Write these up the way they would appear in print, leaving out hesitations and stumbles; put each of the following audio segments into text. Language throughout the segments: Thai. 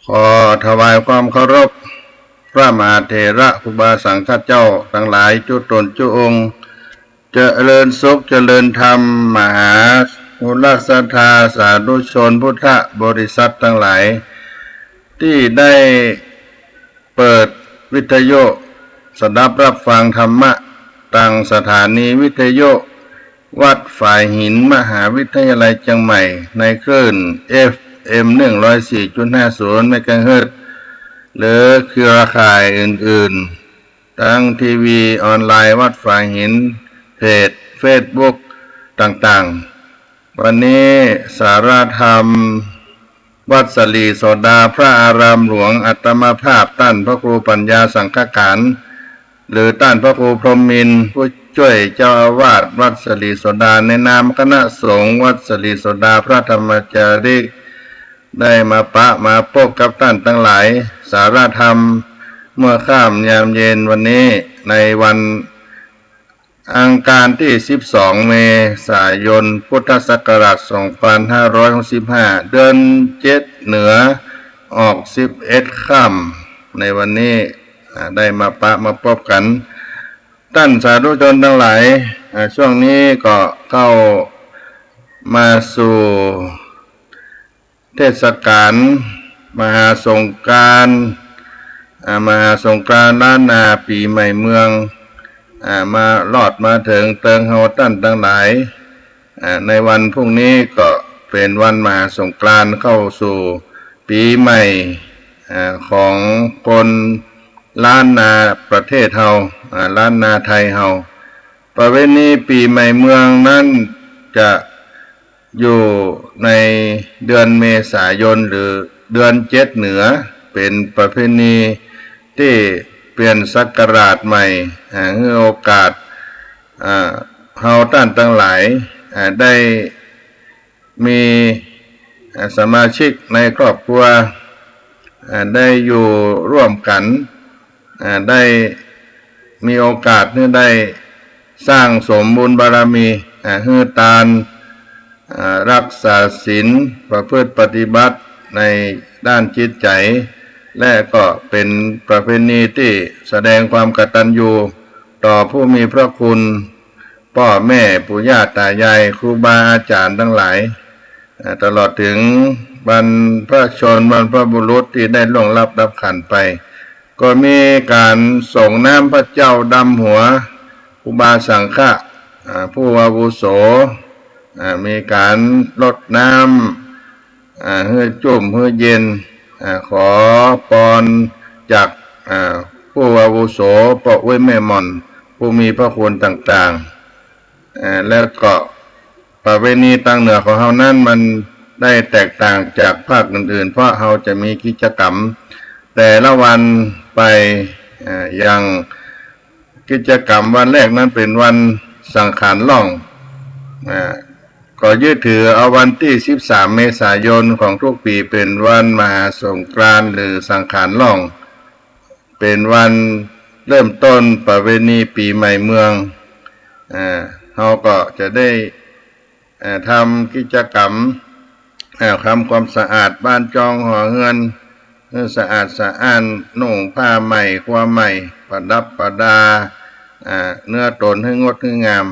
ขอถวายความเคารพพระมหาเถระครูบาสังฆเจ้าทั้งหลายจุตนจุองค์เจริญสุขเจริญธรรมมหาอุลศรัทธาสาธุชนพุทธบริษัททั้งหลายที่ได้เปิดวิทยุสดับรับฟังธรรมะตั้งสถานีวิทยุวัดฝ่ายหินมหาวิทยาลัยเชียงใหม่ในคลื่น FM 104.50 เมกะเฮิรตซ์หรือเครือข่ายอื่นๆทั้งทีวีออนไลน์วัดฝ่ายหินเพจ Facebook ต่างๆวันนี้สาระธรรมวัดสลีโสดาพระอารามหลวงอัตมภาพท่านพระครูปัญญาสังฆการหรือท่านพระครูพรหมินทร์ผู้ช่วยเจ้าอาวาสวัดสลีโสดาในนามคณะสงฆ์วัดสลีโสดาพระธรรมจาริกได้มาพบกับท่านทั้งหลายสาระธรรมเมื่อค่ำยามเย็นวันนี้ในวันอังคารที่12เมษายนพุทธศักราช2565เดือน7เหนือออก11ค่ำในวันนี้ได้มาพบกันท่านสาธุชนทั้งหลายช่วงนี้ก็เข้ามาสู่เทศกาลมหาสงกรานต์ล้านนาปีใหม่เมืองมาลอดมาถึงเติงเฮาท่านทั้งหลายในวันพรุ่งนี้ก็เป็นวันมหาสงกรานต์เข้าสู่ปีใหม่ของคนล้านนาประเทศเฮาล้านนาไทยเฮาประเพณีปีใหม่เมืองนั้นจะอยู่ในเดือนเมษายนหรือเดือน7เหนือเป็นประเพณีที่เปลี่ยนศักราชใหม่ให้โอกาสเฮาท่านทั้งหลายได้มีสมาชิกในครอบครัวได้อยู่ร่วมกันได้มีโอกาสที่ได้สร้างสมบุญบารมีให้ทานรักษาศีลประพฤติปฏิบัติในด้านจิตใจและก็เป็นประเพณีที่แสดงความกตัญญูต่อผู้มีพระคุณพ่อแม่ปู่ย่าตายายครูบาอาจารย์ทั้งหลายตลอดถึงบรรพชนบรรพบุรุษที่ได้ล่วงลับดับขันไปก็มีการส่งน้ำพระเจ้าดำหัวครูบาสังฆะผู้อาวุโสมีการรดน้ำให้จุ่มให้เย็นขอพรจากผู้อาวุโสพ่ออุ้ยแม่ม่อนผู้มีพระคุณต่างๆแล้วก็ประเพณีทางเหนือของเฮานั้นมันได้แตกต่างจากภาคอื่นๆเพราะเฮาจะมีกิจกรรมแต่ละวันไปอย่างกิจกรรมวันแรกนั้นเป็นวันสังขารล่องก็ยึดถือเอาวันที่13เมษายนของทุกปีเป็นวันมหาสงกรานต์หรือสังขารล่องเป็นวันเริ่มต้นประเพณีปีใหม่เมืองเราก็จะได้ทำกิจกรรมทำความสะอาดบ้านจองหอเฮือนสะอาดสะอ้านนุ่งผ้าใหม่ความใหม่ประดับประดาเนื้อตนให้งดให้งาม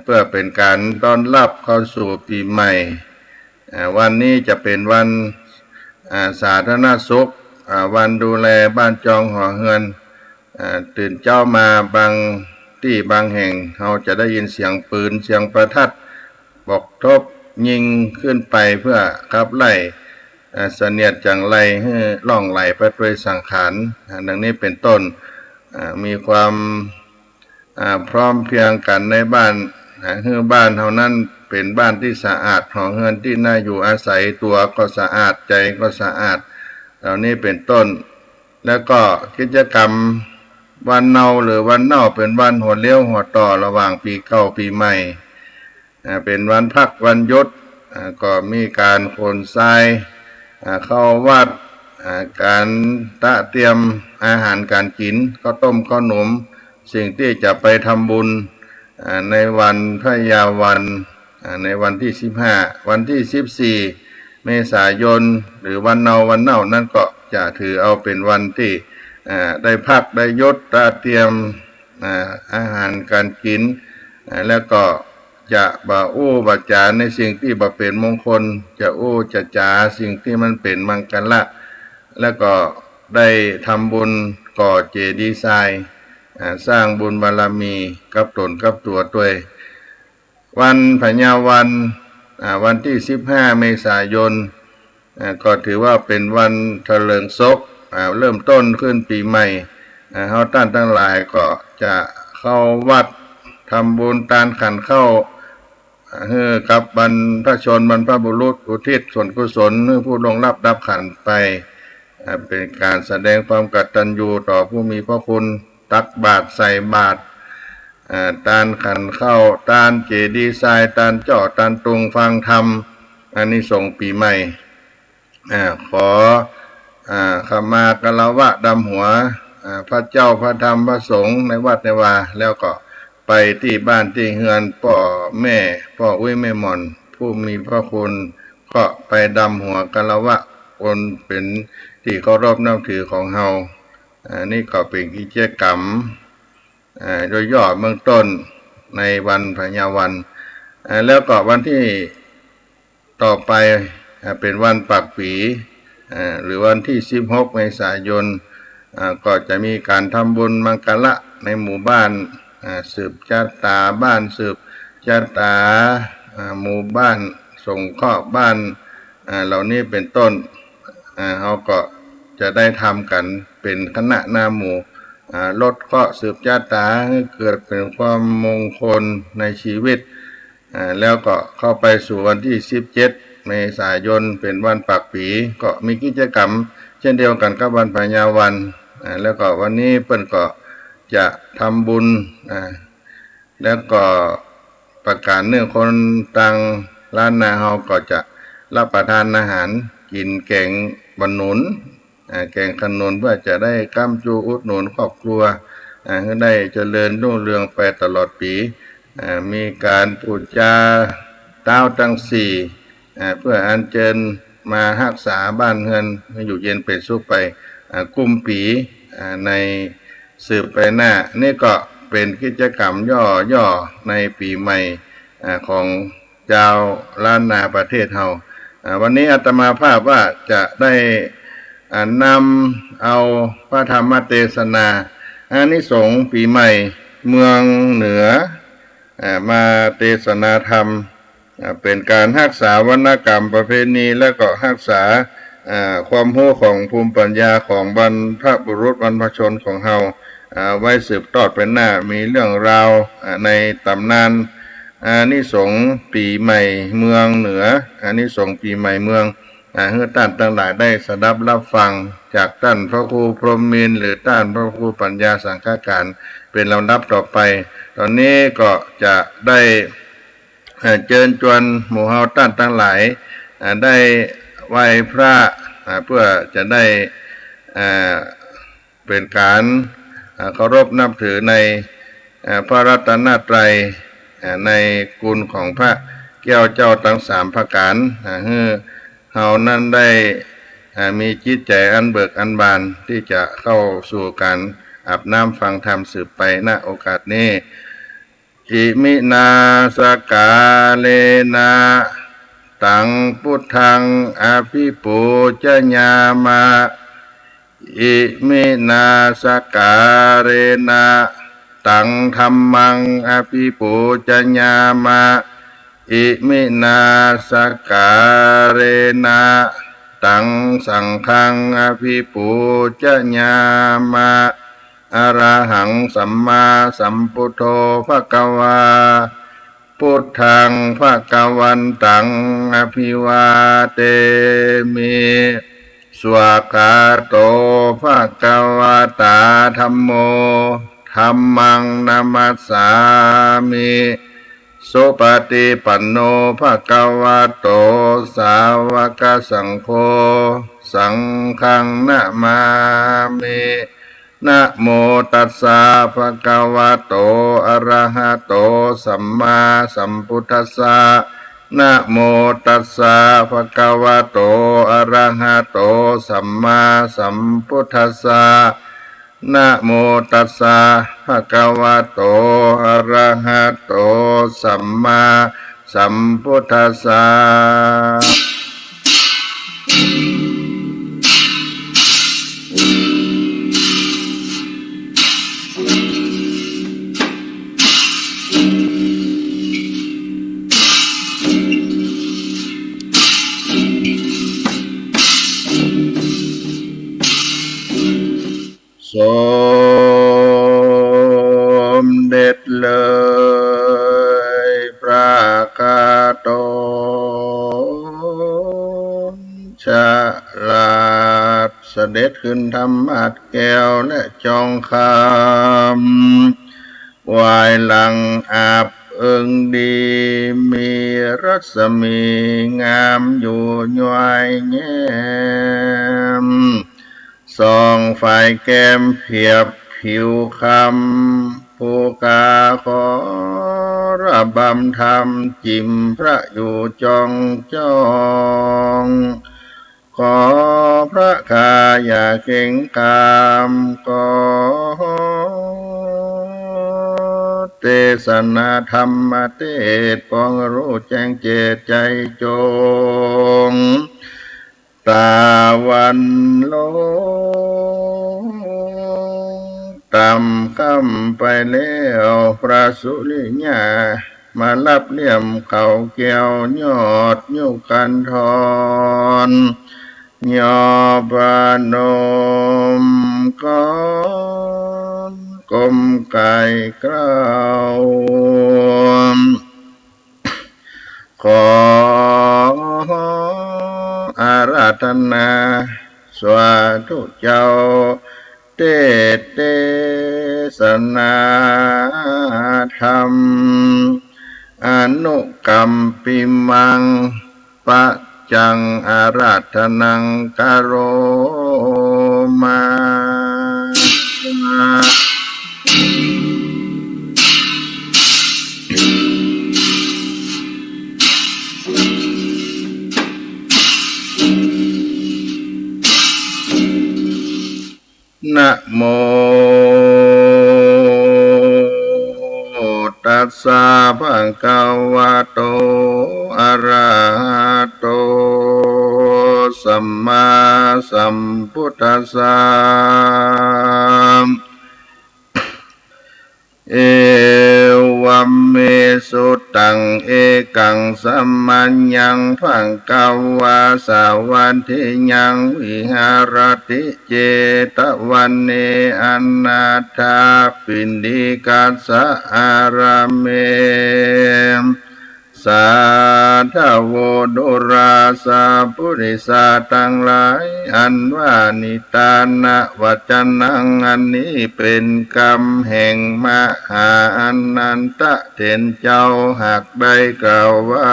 เพื่อเป็นการต้อนรับเข้าสู่ปีใหม่วันนี้จะเป็นวันสาธารณสุขวันดูแลบ้านจองหอเฮือนตื่นเช้ามาบางที่บางแห่งเราจะได้ยินเสียงปืนเสียงประทัดบอกทบยิงขึ้นไปเพื่อขับไล่เสนียดจังไรให้ล่องไหลไปด้วยสังขารดังนี้เป็นต้นมีความพร้อมเพรียงกันในบ้านคือบ้านเท่านั้นเป็นบ้านที่สะอาดหอเฮือนที่น่าอยู่อาศัยตัวก็สะอาดใจก็สะอาดเหล่านี้เป็นต้นแล้วก็กิจกรรมวันเนาหรือวันเน่าเป็นวันหัวเลี้ยวหัวต่อระหว่างปีเก่าปีใหม่เป็นวันพักวันหยุดก็มีการขนทรายเข้าวัดการเตรียมอาหารการกินข้าวต้มข้าวหนมสิ่งที่จะไปทำบุญในวันพระยาวันในวันที่15วันที่14 เมษายนหรือวันเน่านั้นก็จะถือเอาเป็นวันที่ได้พักได้ยศเตรียมอาหารการกินแล้วก็จะบ่อู้บ่จาในสิ่งที่บ่เป็นมงคลจะอู้จะจาสิ่งที่มันเป็นมังคละแล้วก็ได้ทำบุญก่อเจดีย์ทรายสร้างบุญบารมีกับตนกับตัวด้วยวันพญาวันที่15เมษายนก็ถือว่าเป็นวันเถลิงศกเริ่มต้นขึ้นปีใหม่เฮาท่านทั้งหลายก็จะเข้าวัดทำบุญทานขันเข้ากับบรรพชนบรรพบุรุษอุทิศส่วนกุศลให้ผู้ลงรับดับขันไปเป็นการแสดงความกตัญญูต่อผู้มีพระคุณตักบาตรใส่บาตรทานขันเข้าทานเจดีย์ทรายทานเจาะทานตุงฟังธรรมอานิสงส์ปีใหม่ขอขมากลาวะดำหัวพระเจ้าพระธรรมพระสงฆ์ในวัดในวาแล้วก็ไปที่บ้านที่เฮือนพ่อแม่อุ้ยแม่หม่อนผู้มีพระคุณก็ไปดำหัวกลาวะคนเป็นที่เคารพนับถือของเฮานี่ก็เป็นกิจกรรมโดยย่อเบื้องต้นในวันพญาวันแล้วก็วันที่ต่อไปเป็นวันปักปีหรือวันที่16เมษายนก็จะมีการทำบุญมังคละในหมู่บ้านสืบชะตาบ้านสืบชะตาหมู่บ้านส่งเคราะห์บ้านเหล่านี้เป็นต้นเขาก็จะได้ทำกันเป็นคณะนาหมู่ลดเคราะห์สืบชะตาให้เกิดเป็นความมงคลในชีวิตแล้วก็เข้าไปสู่วันที่17เมษายนเป็นวันปักปีก็มีกิจกรรมเช่นเดียวกันกับวันพญาวันแล้วก็วันนี้เพิ่นก็จะทำบุญแล้วก็ประกาศเนื่องคนตังล้านนาเฮาก็จะรับประทานอาหารกินแกงบรรนุนแกงขนุนเพื่อจะได้ค้ำจูอุดหนุนครอบครัวให้ได้เจริญรุ่งเรืองไปตลอดปีมีการพูดจาเต้าตั้งสี่เพื่ออัญเชิญมารักษาบ้านเฮือนให้อยู่เย็นเป็นสุขไปกุมปีในสืบไปหน้านี่ก็เป็นกิจกรรมย่อในปีใหม่ของเจ้าล้านนาประเทศเฮาวันนี้อาตมาภาพว่าจะได้นำเอาพระธรรมเทศนาอานิสงส์ปีใหม่เมืองเหนือมาเทศนาธรรมเป็นการรักษาวรรณกรรมประเพณีและก็รักษาความรู้ของภูมิปัญญาของบรรพบุรุษบรรพชนของเฮาไว้สืบทอดเป็นหน้ามีเรื่องราวในตำนานอานิสงส์ปีใหม่เมืองเหนืออานิสงส์ปีใหม่เมืองให้ท่านทั้งหลายได้สดับรับฟังจากท่านพระครูพรหมินทร์หรือท่านพระครูปัญญาสังฆการเป็นลำดับต่อไปตอนนี้ก็จะได้เชิญชวนหมู่เฮาท่านทั้งหลายได้ไหว้พระเพื่อจะได้เป็นการเคารพนับถือในพระรัตนตรัยในคุณของพระแก้วเจ้าทั้ง3ประการให้เฮานั้นได้มีจิตใจอันเบิกอันบานที่จะเข้าสู่การอาบน้ำฟังธรรมสืบไปณโอกาสนี้อิมินาสกาเลนะตังพุทธังอภิปูชญามะอิมินาสกาเรนะตังธัมมังอภิปูชญามะอิมินาสกาเรนะตังสังฆังอภิปูชญามะอะระหังสัมมาสัมพุทโธภควาพุทธังภควันตังอภิวาเทมิสวากขาโตภควตาธัมโมธัมมังนามัสสามิสุปฏิปันโนภควโตสาวกสังโฆสังฆังนะมามินะโมตัสสะภะคะวะโตอะระหะโตสัมมาสัมพุทธัสสะ นะโมตัสสะภะคะวะโตอะระหะโตสัมมาสัมพุทธัสสะนะโมตัสสะภะคะวะโตอะระหะโตสัมมาสัมพุทธัสสะสมเด็จเลยพระคาโตฉลาดเสด็จขึ้นธรรมาสน์แก้วและจองคำวายหลังอาบเอิงดีมีรัศมีงามอยู่ย้อยแย้มส่องฝ่ายแก้มเพียบผิวคำผู้กาขอระบำธรรมจิมพระอยู่จองจ้องขอพระคาอย่าเก่งกามขอเทศนาธรรมเทศปองรู้แจ้งเจตใจจงตาวันโลต่ำค่ำไปแล้วพระสุริยามารับเลี่ยมเขาแก้วยอดยุกันทรยอบานมก้อนกลมไก่กล้าวขออาราธนาสวาธุเจ้าเทศนาธรรมอนุกรรมปิมังปะจังอาราธนังกโรมานะโมตัสสะภะคะวะโตอะระหะโตสัมมาสัมพุทธัสสะเอวัมเมสุตังเอกังสัมมัญญังภังกวาสาวันทิยังวิหารติเจตวันเนอนาถาปินดิกัสสะอาราเมสาธโวดุราสาปุริสาทั้งหลายอันว่านิทานวัจนังอันนี้เป็นกรรมแห่งมหาอนันตเถรเจ้าหากได้กล่าวไว้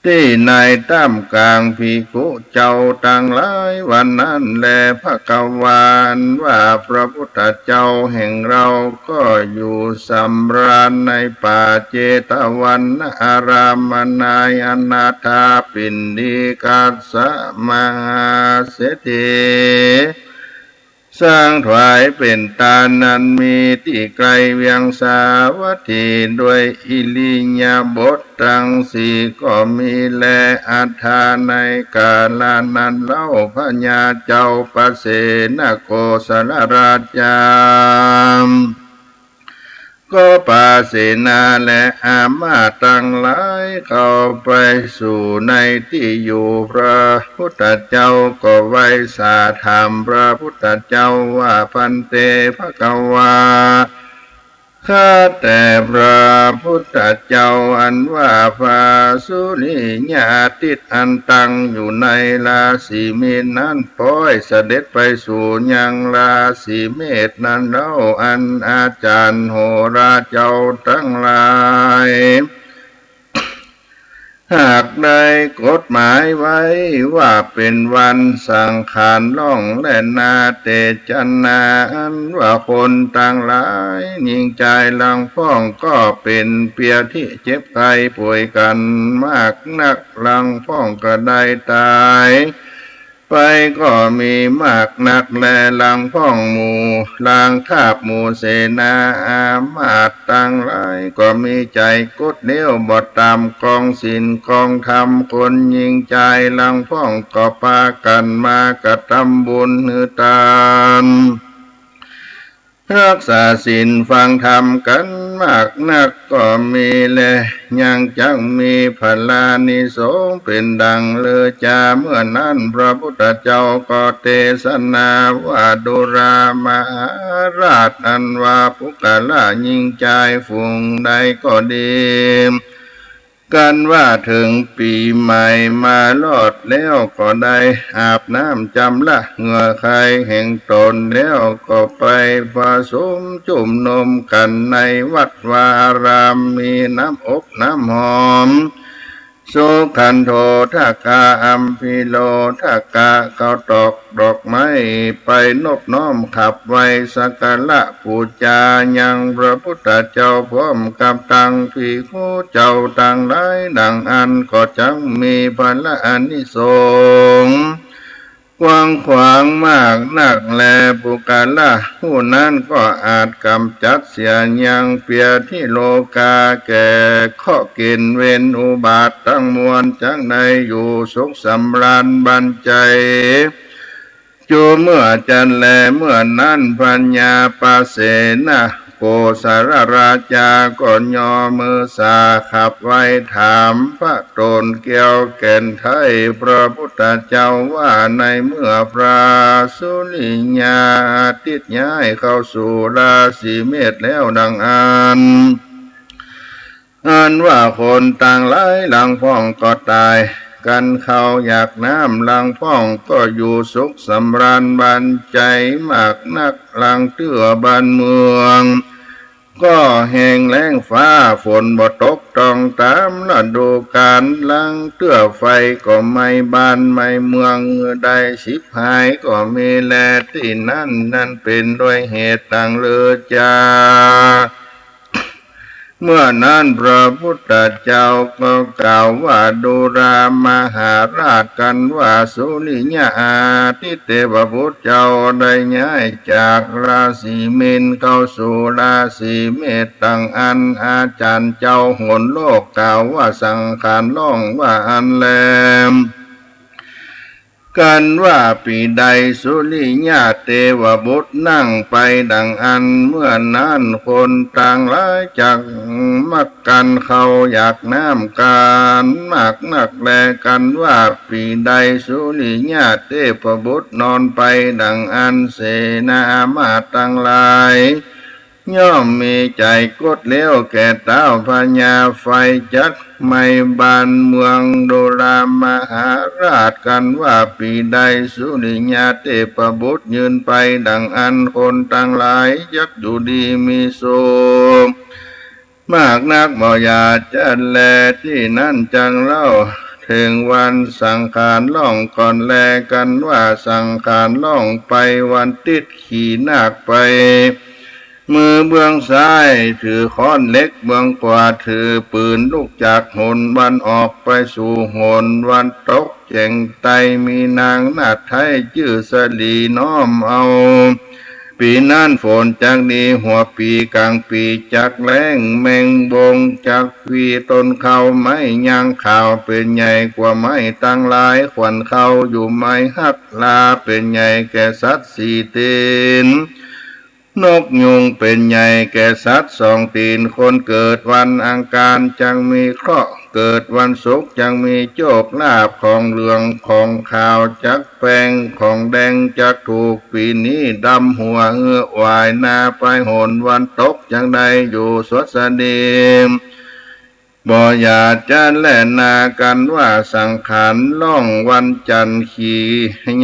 ที่ในท่ามกลางภิกขุเจ้าทั้งหลายวันนั้นแลภควานว่าพระพุทธเจ้าแห่งเราก็อยู่สำราญในป่าเจตวันอารามนายอนาถาปินดิกัสสะมหาเศรษฐีสร้างถวายเป็นทานนั้นมีที่ไกลเวียงสาวัตถีด้วยอิลิยาบททั้งสี่ก็มีแลอัฏฐาในกาลนั้นเล่าพญาเจ้าปเสนโกศลราชาก็ปาเสนาและอามาตย์ทั้งหลายเข้าไปสู่ในที่อยู่พระพุทธเจ้าก็ไว้สาถามพระพุทธเจ้าว่าพันเตภควาข้าแต่พระพุทธเจ้าอันว่าพระสุริยาติดอันตั้งอยู่ในราศีเมษนั้นพ้อยเสด็จไปสู่ยังราศีเมษนั้นเล่าอันอาจารย์โหราเจ้าทั้งหลาย หากได้กฎหมายไว้ว่าเป็นวันสังขารล่องและนาเตจันนาอันว่าคนต่างหลายยิ่งใจลังพ้องก็เป็นเปียที่เจ็บไข้ป่วยกันมากนักลังพ้องก็ได้ตายไปก็มีมากนักแลลังพ้องหมู่ลางทาบหมู่เสนาอามาตย์ต่างหลายก็มีใจกดเลี้ยวบดตามกองศีลกองธรรมคนยิงใจลังพ้องก็พากันมากระทำบุญหือตานรักษาศีลฟังธรรมกันมากนักก็มีแลยังจังมีพลานิสงส์เป็นดังเลอจาเมื่อนั้นพระพุทธเจ้าก็เทศนาว่าดุรามาราชอันว่าปุกละยิ่งใจฝูงใดก็ดีกันว่าถึงปีใหม่มาลอดแล้วก็ได้อาบน้ำจำละเหงื่อใครแห่งตนแล้วก็ไปผสมจุ่มนมกันในวัดวารามมีน้ำอบน้ำหอมสุขันโธทากาอัมพิโลทากาเขาตอกดอกไม้ไปนบน้อมขับไว้สักการะปูจายังพระพุทธเจ้าพร้อมกับตังภิกขุเจ้าต่างหลายดังอันก็จังมีพละอานิสงส์กว้างขวางมากนักแลปุกาละผู้นั้นก็อาจกำจัดเสียยังเปียที่โลกาแก่ข้อเกณฑ์เวนอุบาททั้งมวลจังในอยู่สุขสำราญบันใจจูเมื่อจันแลเมื่อนั้นปัญญาปาเสนะโกสารราจาก็ยอมือสาขับไว้ถามพระตนเกี่ยวแก่นไทยพระพุทธเจ้าว่าในเมื่อพระสุริยาติดย้ายเข้าสู่ราศีเมษแล้วดังอันว่าคนต่างหลายหลังพ้องก็ตายกันเขาอยากน้ำลังพ้องก็อยู่สุขสำราญบันใจมากนักลังเตื้อบ้านเมืองก็แห้งแล้งฟ้าฝนบ่ตกต้องตามฤดูกาลลังเตื้อไฟก็ไม่บ้านไม่เมืองได้สิบหายก็มีแลที่นั่นเป็นด้วยเหตุต่างเลือจาเมื่อนั้นพระพุทธเจ้าก็กล่าวว่าดุรามหาราชกันว่าสุริยาทิเตวพุทธเจ้าได้ย้ายจากราศีมีนเข้าสู่ราศีเมษตั้งอันอาจารย์เจ้าโหนโลกกล่าวว่าสังขารล่องว่าอันแลมกันว่าปีใดสุริยาเทวบุตรนั่งไปดังอันเมื่อนั้นคนต่างหลายจากมักกันเขาอยากน้ำการมากนักแลกันว่าปีใดสุริยาเทพบุตรนอนไปดังอันเสนามาตั้งหลายย่อมมีใจกดเลี้ยวแก่เต้าพญาไฟจัดไม่บานเมืองโดรามหาราชกันว่าปีใดสุริยาเทพบุตรยืนไปดังอันคนต่างหลายยักอยู่ดีมีสุขมากนักบ่อยากจะแลที่นั่นจังเล่าถึงวันสังขารล่องก่อนแลกันว่าสังขารล่องไปวันติดขี่นาคไปมือเบื้องซ้ายถือค้อนเล็กเบื้องขวาถือปืนลูกจากหนวันออกไปสู่หนวันตกแจ่งไตมีนางนาไทยชื่อสลีน้อมเอาปีนั้นฝนจากดีหัวปีกลางปีจากแรงแมงบงจากวีต้นเขาไม้ยางข่าวเป็นใหญ่กว่าไม้ตั้งหลายขวัญเขาอยู่ไม้หักลาเป็นใหญ่แก่สัตว์สี่ตีนนกยุงเป็นใหญ่แก่สัตว์สองตีนคนเกิดวันอังคารจังมีเคราะห์เกิดวันศุกร์จังมีโชคลาภของเหลืองของขาวจักแปงของแดงจักถูกปีนี้ดำหัวเหือวายนาไปโหนวันตกจังใดอยู่สวดสดีบ่อยากจะแล่นากันว่าสังขารล่องวันจันทร์ขี่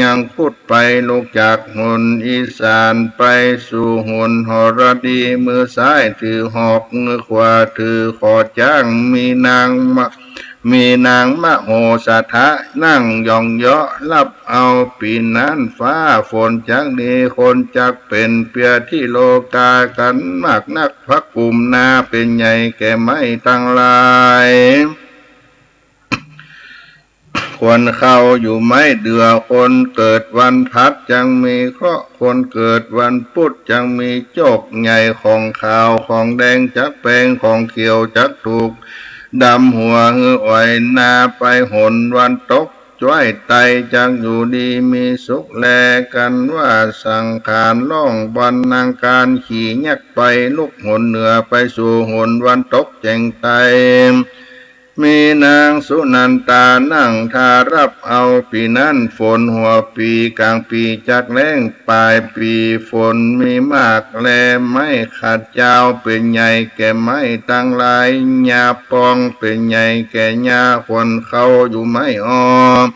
ยังพุดไปลูกจากหนอีสานไปสู่หนหรดีมือซ้ายถือหอกมือขวาถือขอจ้างมีนาง มีนางมโหสถะนั่งยองเยาะรับเอาปีนั้นฟ้าฝนจักดีคนจักเป็นเปียที่โลกากันมากนักพักกุมนาเป็นใหญ่แก่ไม่ตั้งหลายคนเข้าอยู่ไม่เดือคนเกิดวันพัดจังมีเคราะห์คนเกิดวันพุธจังมีโจกใหญ่ของขาวของแดงจักแปลงของเขียวจักถูกดำหัวหืออ่อยนาไปหนวันตกจ้อยไตจักอยู่ดีมีสุขแลกันว่าสังขารล่องบรรณางการขี่ยักไปลุกหนเหนือไปสู่หนวันตกแจงไตมีนางสุนันตานั่งทารับเอาปีนั้นฝนหัวปีกลางปีจักแล้งปลายปีฝนมีมากแลไม่ขัดเจ้าเป็นใหญ่แก่ไม้ตั้งหลายหญ้าปองเป็นใหญ่แก่หญ้าคนเขาอยู่ไม่ออก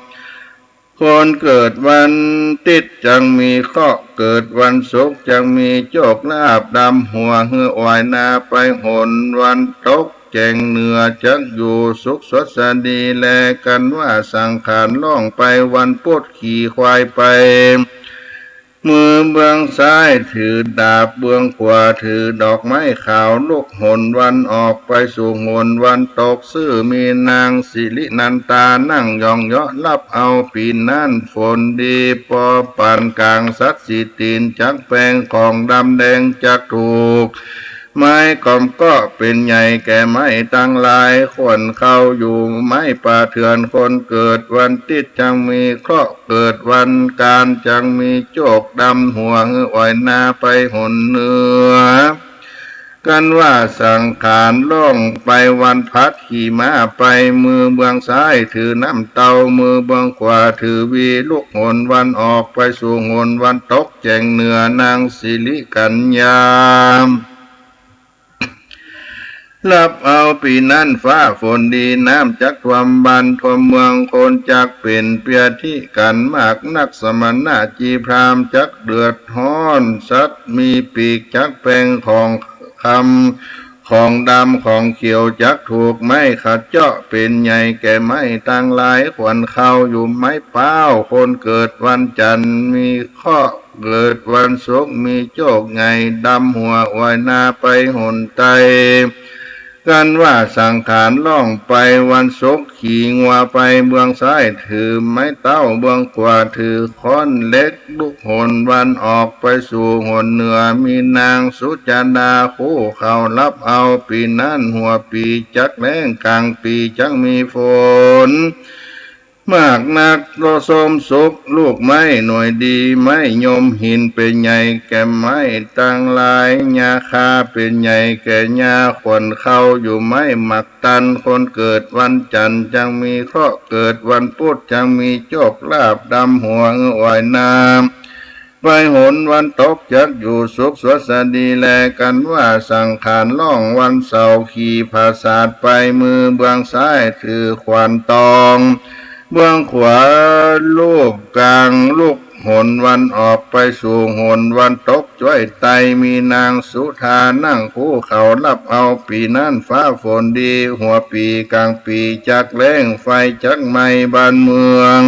คนเกิดวันติดจังมีเคราะห์เกิดวันศุกร์จังมีโชคลาภดำหัวเหือวายนาไปหนวันตกแจงเหนือจักอยู่สุขสดสดีแลกันว่าสังขารล่องไปวันพุธขี่ควายไปมือเบื้องซ้ายถือดาบเบื้องขวาถือดอกไม้ขาวลูกหนวันออกไปสู่หนวันตกซื่อมีนางสิรินันตานั่งยองเยาะรับเอาปีนั่นฝนดีปอปานกลางสัตสีตีนจักแปลงของดำแดงจักถูกไม้ก่อมก็เป็นใหญ่แก่ไม้ตั้งหลายคนเข้าอยู่ไม้ป่าเถื่อนคนเกิดวันติดจังมีเคราะห์เกิดวันการจังมีโจกดำหัวอ่อยนาไปหนเหนือกันว่าสังขารล่องไปวันพัดขี่ม้าไปมือเบื้องซ้ายถือน้ำเตามือเบื้องขวาถือวีลูกหนวันออกไปสู่หนวันตกแจงเหนือนางสิริกัญญารับเอาปีนั้นฟ้าฝนดีน้ำจักท่วมบ้านท่วมเมืองคนจักเป็นเปียที่กันมากนักสมณะจีพรามจักเดือดฮ้อนสัตว์มีปีกจักแปลงของคำของดำของเขียวจักถูกไม้ขัดเจาะเป็นใหญ่แก่ไม้ตั้งหลายขวัญเข้าอยู่ไม้เป้าคนเกิดวันจันทร์มีข้อเกิดวันศุกร์มีโจกไงดำหัวอวยนาไปหนไตกันว่าสังขารล่องไปวันศุกร์ขี่งัวไปเบื้องซ้ายถือไม้เต้าเบื้องขวาถือค้อนเล็กลูกหนวันออกไปสู่หนเหนือมีนางสุจาดาคู่เขารับเอาปีนั้นหัวปีจักแล้งกลางปีจักมีฝนมากนักโลสมสุขลูกไม้หน่วยดีไม้ยมหินเป็นใหญ่แก่ไม้ตั้งหลายหญ้าคาเป็นใหญ่แก่หญ้าขวัญเข้าอยู่ไม้หมักตันคนเกิดวันจันทร์จังมีเคราะห์เกิดวันพุธจังมีโชคลาภดำหัวอ่อยน้ำไปหนวันตกจักอยู่สุขสดสดีแลกันว่าสังขารล่องวันเสาร์ขี่ผาศาสไปมือเบื้องซ้ายถือขวานตองเบื้องขวาลูกกลางลูกหนวันออกไปสู่หนวันตกจ้อยไตมีนางสุธานั่งคู่เขารับเอาปีนั้นฟ้าฝนดีหัวปีกลางปีจักแล้งไฟจักไม้บ้านเมือง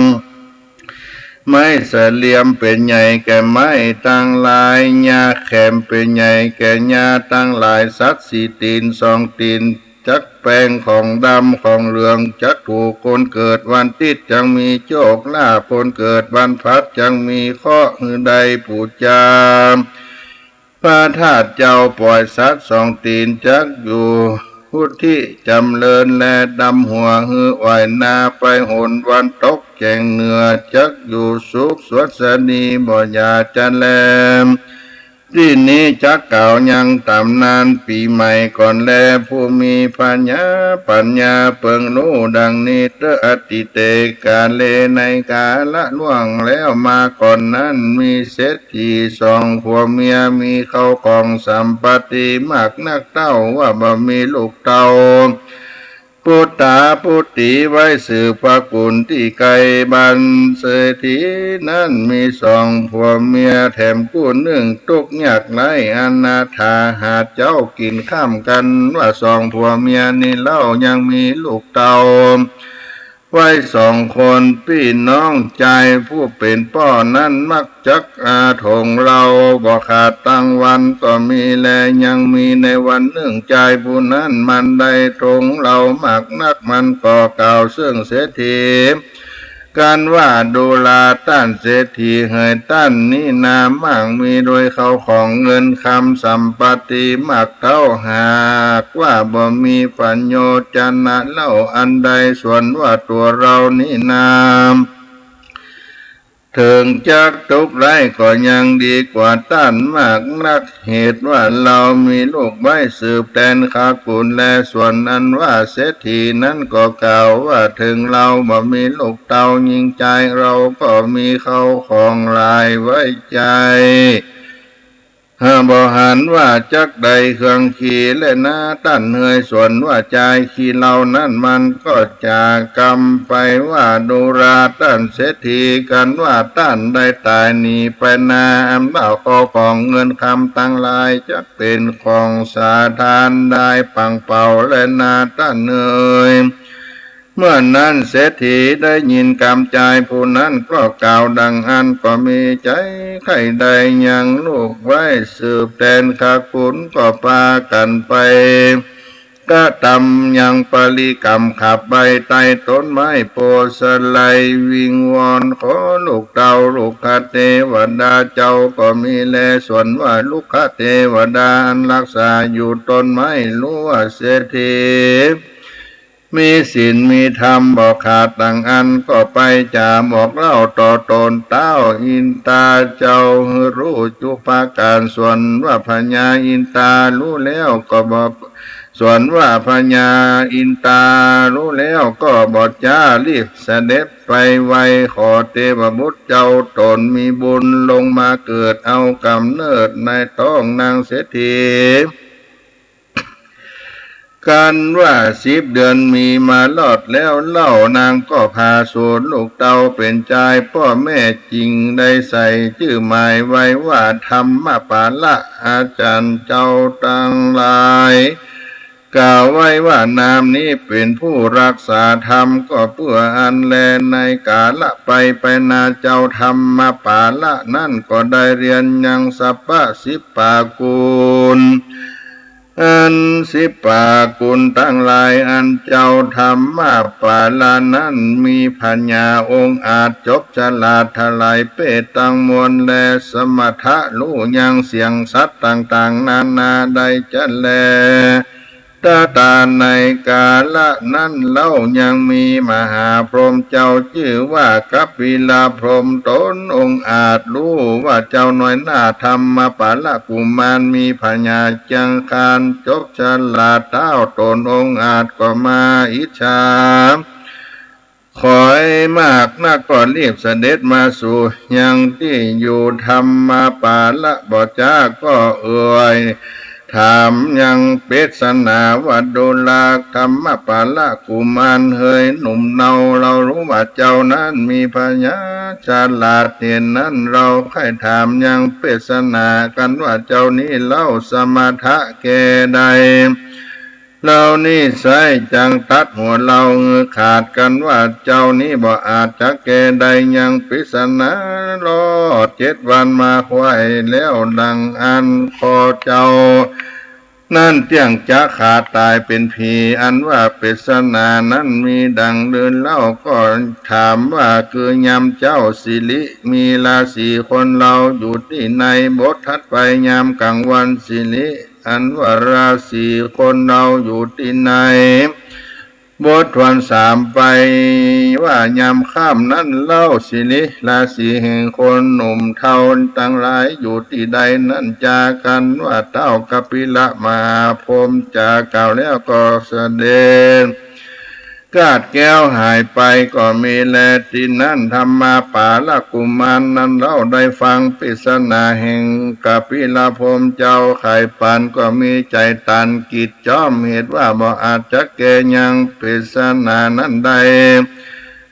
ไม้เสลียมเป็นใหญ่แก่ไม้ตั้งหลายหญ้าแขมเป็นใหญ่แก่หญ้าตั้งหลายสัตว์สี่ตีนสองตีนจักแปลงของดำของเหลืองจักถูกคนเกิดวันติดจังมีโชคลาภคนเกิดวันพัดจังมีข้อหือใดปูจามพระธาตุเจ้าปล่อยสัตว์สองตีนจักอยู่พุทธิจำเริญและดำหัวหืออ่อยนาไปหนวันตกแจงเหนือจักอยู่สุขสวดสนีบ่อยาจันแลมที่นี้จักเก่ายังตำนานปีใหม่ก่อนแลผู้มีปัญญาเปิงรู้ดังนี้เตอติเตกาเลในกาละล่วงแล้วมาก่อนนั้นมีเศรษฐีสองผัวเมียมีเข้าของสัมปติมากนักเต้าว่าบ่มีลูกเต้า พุทธาพุทธิไว้สืบพระกุลที่ไกลบันเศรษฐีนั้นมีสองผัวเมียแถมกู้หนึ่งทุกข์ยากไร้อนาถาหาเจ้ากินข้ามกันว่าสองผัวเมียนี่เล่ายังมีลูกเต่าไว้สองคนพี่น้องใจผู้เป็นพ่อนั้นมักจักอาถงเราบ่ขาดตั้งวันก็มีแลยังมีในวันหนึ่งใจผู้นั้นมันได้ตรงเรามากนักมันก็กล่าวซึ่งเสียทีการว่าดูลาต้านเศรษฐีเฮยต้านนี้นามมากมีโดยเขาของเงินคำสัมปติมากเท่าหากว่าบ่มีปัญโยชนะเล่าอันใดส่วนว่าตัวเรานี่นามถึงจากทุกข์ไร้ก็ยังดีกว่าต้านมากนักเหตุว่าเรามีลูกไว้สืบแทนขากุลและส่วนอันว่าเศรษฐีนั้นก็กล่าวว่าถึงเราบ่มีลูกเต่ายิงใจเราก็มีเขาของลายไว้ใจบ่หันว่าจักใดเครื่องขี่และหน้าต้านเฮยส่วนว่าใจขี่เรานั่นมันก็จากกรรมไปว่าดูราต้านเศรษฐีกันว่าต้านได้ตายหนีไปนาอำนาจของเงินคำตั้งลายจะเป็นของสาทานได้ปังเป่าและนาต้านเฮยเมื่อนั้นเศรษฐีได้ยินกำใจผู้นั้นก็กล่าวดังอันก็มีใจใครใดยังลูกไว้สืบแทนขาขุนก็พากันไปก็ทำยังปริกรรมขับใบใต้ต้นไม้โพสไลวิงวอนขอลูกเต่าลูกคเทวดาเจ้าก็มีแลส่วนว่าลูกคเทวดารักษาอยู่ต้นไม้รู้ว่าเศรษฐีมีศีลมีธรรมบอกขาดต่างอันก็ไปจะบอกเล่าต่อตนเต้าอินตาเจ้ารู้จุปาการส่วนว่าพญาอินตารู้แล้วก็บอกส่วนว่าพญาอินตารู้แล้วก็บอกจ้ารีบเสด็จไปไวขอเทพบุตรเจ้าตนมีบุญลงมาเกิดเอากำเนิดในท้องนางเศรษฐีการว่า10 เดือนมีมาลอดแล้วเล่านางก็พาสูนลูกเต่าเป็นใจพ่อแม่จริงได้ใส่ชื่อหมายไว้ว่าธรรมปาละอาจารย์เจ้าตั้งหลายกล่าวไว้ว่านามนี้เป็นผู้รักษาธรรมก็เพื่ออันแลในกาละไปนาเจ้าธรรมปาละนั่นก็ได้เรียนยังสัพพะสิปากุลอันสิปากุลตั้งหลายอันเจ้าธรรมปาลานั้นมีปัญญาองค์อาจจบฉลาดทลายเปตตังมวลและสมถะรู้ยังเสียงสัตว์ต่างๆนานาได้จะแลตาในกาละนั้นเล่ายังมีมหาพรหมเจ้าชื่อว่ากัปปิลาพรหมตนองค์อาจรู้ว่าเจ้าน้อยหน้าธรรมปาละกุมารมีปัญญาจังคารจบฉลาดเท้าตนองค์อาจก็มาอิจฉาขอให้มากนักก็รีบเสด็จมาสู่ยังที่อยู่ธรรมปาละบ่จาก็เอ่ยถามยังเปศนาว่าดูลาธรรมปาละกุมารเฮยหนุ่มเนาเรารู้ว่าเจ้านั้นมีปัญญาฉลาดเห็นนั้นเราใครถามยังเปศนากันว่าเจ้านี้เล่าสมถะแก่ใดเรานี่ใส่จังตัดหัวเราขาดกันว่าเจ้านี้บ่อาจจะแก่ใดยังปริศนารอด7 วันมาไว้แล้วดังอันพอเจ้านั่นเที่ยงจะขาดตายเป็นผีอันว่าปริศนานั้นมีดังเดินเล่าก็ถามว่าคือยามเจ้าสิริมีราศีคนเราอยู่ที่ในบททัดไปยามกลางวันสิริอันว่าราศีคนเราอยู่ที่ไหนบทวัน3ไปว่ายามค่ำนั้นเล่าสิริราศีแห่งคนหนุ่มเทาตั้งหลายอยู่ที่ใดนั่นจากันว่าเต้ากัปปิละมาพรหมจากล่าวแล้วก็เสด็จ กาดแก้วหายไปก็มีแลที่นั่นธรรมาปาละกุมารนั้นเล่าได้ฟังปริศนาแห่งกัปปิลพรหมเจ้าไข่ปันก็มีใจตันกิจจ้อมเหตุว่าบ่อาจจะแก่ยังปริศนานั้นใด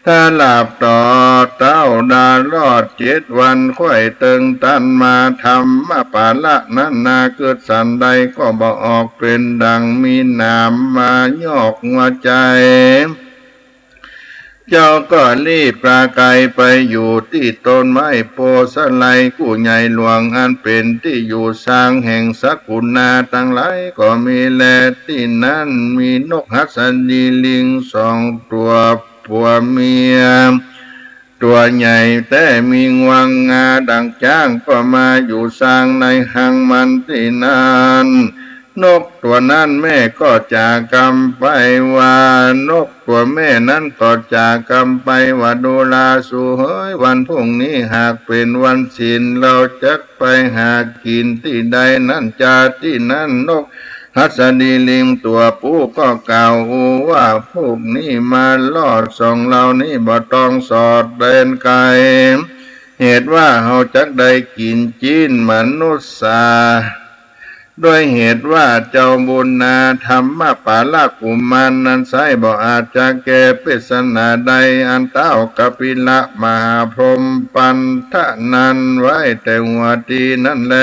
ถ้าหลับต่อเต้าดารอด7 วันค่อยตึงตันมาทำมาปาละนั้นนาเกิดสันใดก็บ่ออกเป็นดังมีนามมายอกหัวใจเจ้าก็รีบปราไกไปอยู่ที่ต้นไม้โพสไลกูใหญ่หลวงอันเป็นที่อยู่สร้างแห่งสกุลนาทั้งหลายก็มีแลที่นั้นมีนกหัสดีลิง2 ตัวผัวเมียตัวใหญ่แต่มีงวงงาดังจ้างก็มาอยู่สร้างในหังมันที่นั้นนกตัวนั้นแม่ก็จากกรรมไปว่านกตัวแม่นั้นก็จากกรรมไปว่าดูลาสู่เฮ้ยวันพรุ่งนี้หากเป็นวันศีลเราจะไปหากินที่ใดนั่นจาที่นั่นนกหัสดีลิงตัวผู้ก็กล่าวว่าพวกนี้มาลอดส่องเรานี่บ่ต้องสอดเดินไกลเหตุว่าเฮาจักได้กินจีนมนุษย์สาด้วยเหตุว่าเจ้าบุญนาธรรมปาละกุมารนั้นไซบ่อาจจะแก้ปริศนาใดอันเต้ากัปปิละมหาพรหมปันทะนันไว้แต่หัวทีนั่นแล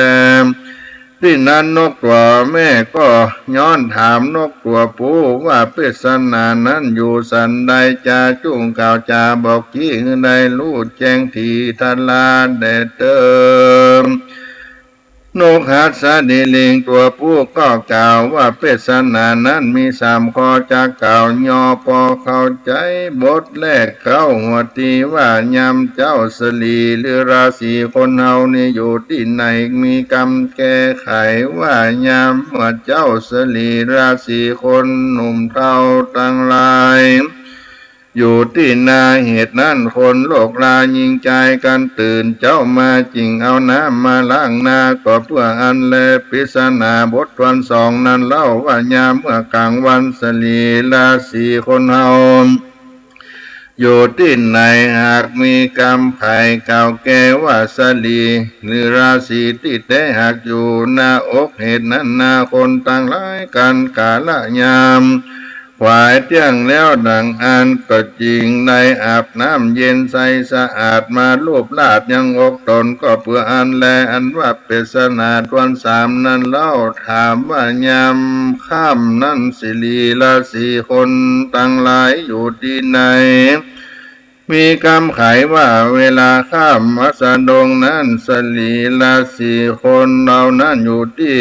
ที่นั้นนกตัวแม่ก็ย้อนถามนกตัวผู้ว่าปริศนานั้นอยู่สันใดจะจุ่งกล่าวจาบอกขี้ได้รู้แจ้งทีทลาเดเติมนกหัสดีลิงตัวผู้ก็กล่าวว่าปริศนานั้นมี3 ข้อจะกล่าวยอพอเข้าใจบทแรกเข้าหัวทีว่ายำเจ้าสลีหรือราศีคนเฮานี่อยู่ที่ไหนมีกรรมแก้ไขว่ายำว่าเจ้าสลีราศีคนหนุ่มเฒ่าทั้งหลายอยู่ที่นาเหตุนั้นคนโลกลายิงใจกันตื่นเจ้ามาจิงเอาน้ำมาล้างนาก็เพื่ออันแลปริศนาบทวัน2นั้นเล่าว่ายามเมื่อกลางวันสลีราศีคนเฮาอยู่ที่ไหนหากมีกรรมไข่เก่าแก่ว่าสลีหรือราศีที่แต่หากอยู่หน้าอกเหตุนั้นนาคนต่างหลายกันกาละยามหวายเที่ยงแล้วดังอันก็จริงในอาบน้ำเย็นใสสะอาดมาลูบลาดยังอกตนก็เพื่ออันแลอันว่าปริศนาวัน3นั้นเล่าถามว่ายามค่ำนั้นสิลีราศีคนตั้งหลายอยู่ที่ไหนมีกรรมไขว่าเวลาข้ามมัสดงนั้นสลีราศีคนเรานั้นอยู่ที่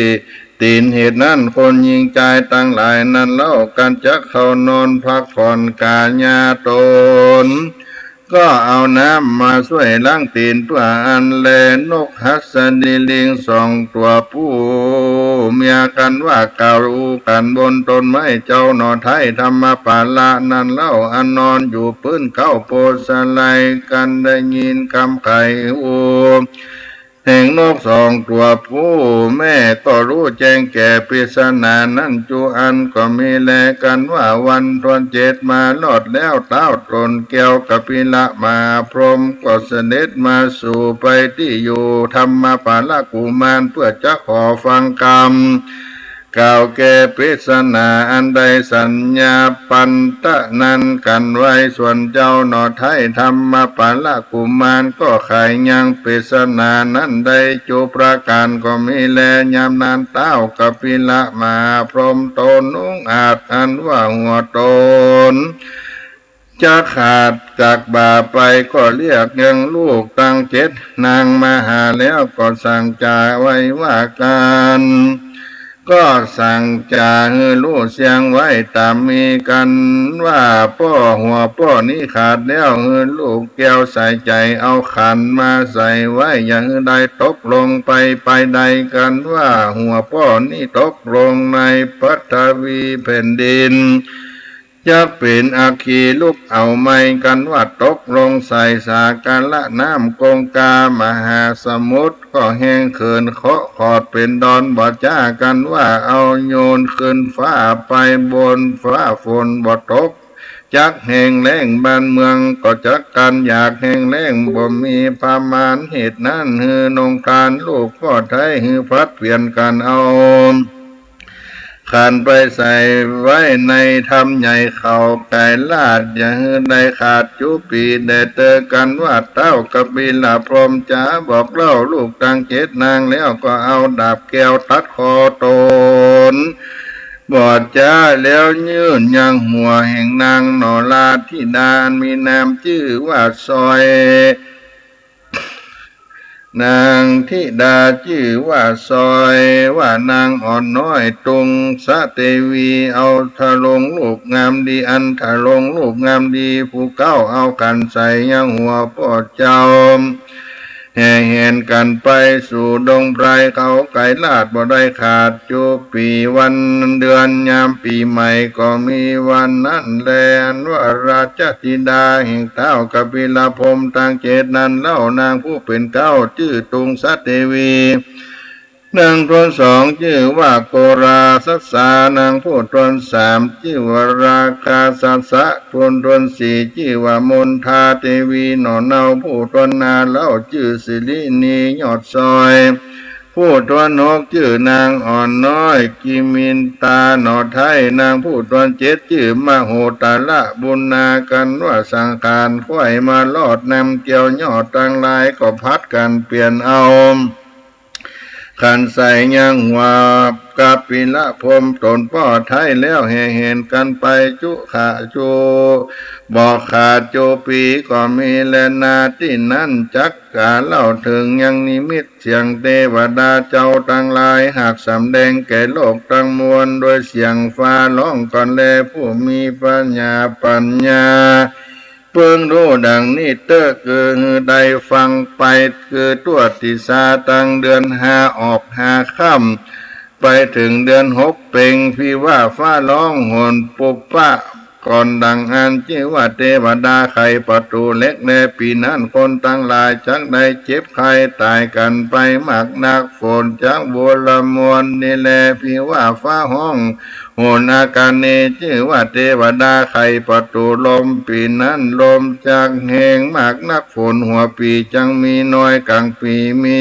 ตีนเหตุนั้นคนยิงใจตั้งหลายนั้นเล่ากันจะเข้านอนพักผ่อนกาญาตนก็เอาน้ำมาช่วยล้างตีนเพื่ออันแลนกหัสดีลิง2 ตัวผู้เมียกันว่ากล่าวกันบนต้นไม้เจ้าหนอไทยธรรมปาละนั้นเล่าอันนอนอยู่พื้นเข้าโพสไลกันได้ยินคำไข่แห่งนก2 ตัวผู้แม่ก็รู้แจ้งแก่ปริศนานั้นจูอันก็มีแลกันว่าวัน7มาลอดแล้วเต้าตนแก้วกัปปิละมาพรหมก็เสด็จมาสู่ไปที่อยู่ธรรมปาละกุมารเพื่อจะขอฟังกรรมกล่าวแก่ปริศนาอันใดสัญญาปันตะนั้นกันไว้ส่วนเจ้าหนอไทยธรรมปาละกุมารก็ไขยังปริศนานั้นได้จูประการก็มีแลยามนานเต้ากัปปิละมาพรหมตนนุ่งอาจอันว่าหัวตนจะขาดจากบ่าไปก็เรียกยังลูกตั้ง7นางมาหาแล้วก็สั่งจ่าไว้ว่าการก็สั่งจาให้รู้เสียงไว้ตามมีกันว่าพ่อหัวพ่อนี้ขาดแล้วให้ลูกแก้วใส่ใจเอาขันมาใส่ไว้อย่างใดตกลงไปใดกันว่าหัวพ่อนี้ตกลงในปัทวีแผ่นดินจะเป็นอาคีลุกเอาไม่กันว่าตกลงใส่สาการละน้ำกงกามหาสมุทรก็แห้งเขินเคาะขอดเป็นดอนบ่จ้ากันว่าเอาโยนขึ้นฟ้าไปบนฟ้าฝนบ่ตก จักแห่งแล้งบ้านเมืองก็จักกันอยากแห่งแล้งบ่มีประมาณเหตุนั้นฮือนงการลูกพ่อไทยฮือพัดเปลี่ยนกันเอาขันไปใส่ไว้ในทำใหญ่เขาไก่ลาดอย่าฮือได้ขาดจุปีได้เจอกันว่าเต้ากบิลพรหมจ๋าบอกเล่าลูกตังเจ็ดนางแล้วก็เอาดาบแก้วตัดคอตนบอดจ้าแล้วยื่นยังหัวแห่งนางนอลาธิดามีนามชื่อว่าซอยนางธิดาชื่อว่าซอยว่านางอ่อนน้อยตุงสะเตวีเอาทะลงลูกงามดีอันทะลงลูกงามดีผู้เก้าเอากันใส่ยังหัวพ่อเจ้าแห่แหนกันไปสู่ดงไพรเขาไก่ลาดบ่ได้ขาดจุปีวันเดือนยามปีใหม่ก็มีวันนั้นแลนว่าราชธิดาแห่งเท้ากบิลพรหมทางเจตนั้นเล่านางผู้เป็นเก้าชื่อตุงสัตเทวีนางทวนสองชื่อว่าโกราสัสสานางผู้ทวนสามชื่อว่าราคาสัสสะทวนสี่ชื่อว่ามนทาเทวีหนอเนาผู้ทวนนาเล่าชื่อสิรินียอดซอยผู้ทวนหกชื่อนางอ่อนน้อยกิมินตาหนอไทยนางผู้ทวนเจ็ดชื่อมโหตาละบุญนากันว่าสังขารค่อยมาลอดนำเกี่ยวยอดตั้งลายก็พัดกันเปลี่ยนเอาขันใส่ยังหัวกับปิละพรมตนป้อไทยแล้วแห่เห็นกันไปจุขาจูบอกขาดโจปีก็มีแลนาที่นั่นจักกาเล่าถึงยังนิมิตเสียงเทวดาเจ้าตั้งหลายหากสำแดงแก่โลกตั้งมวลโดยเสียงฟ้าร้องก่อนแลผู้มีปัญญาเพิ่งรู้ดังนี้เตอคือได้ฟังไปคือตัวติสาตั้งเดือนห้าออกห้าค่ำไปถึงเดือนหกเป่งพี่ว่าฟ้าร้องหนปุบฟ้าก่อนดังอันชื่อว่าเทวดาไขประตูเล็กในปีนั้นคนตั้งหลายจักได้เจ็บไข้ตายกันไปมากนักฝนจักบัวละมวลนี่แลพี่ว่าฟ้าห้องโหนอาการเนชื่อว่าเทวดาไขประตูลมปีนั้นลมจากแหงมากนักฝนหัวปีจังมีน้อยกลางปีมี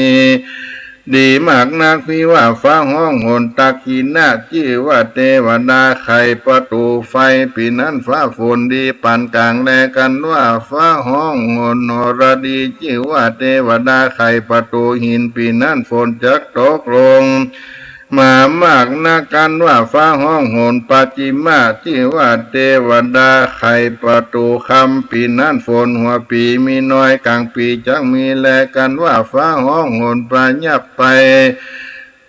ดีมากนักพี่ว่าฟ้าห้องหนตะกีนาชื่อว่าเทวดาไขประตูไฟปีนั้นฟ้าฝนดีปานกลางแลกันว่าฟ้าห้องหนนรดีชื่อว่าเทวดาไขประตูหินปีนั้นฝนจักตกลงมามากนักกันว่าฟ้าห้องโหนปาจิมาที่ว่าเทวดาไขประตูคำปีนั้นฝนหัวปีมีน้อยกลางปีจักมีแลกันว่าฟ้าห้องโหนปรายับไป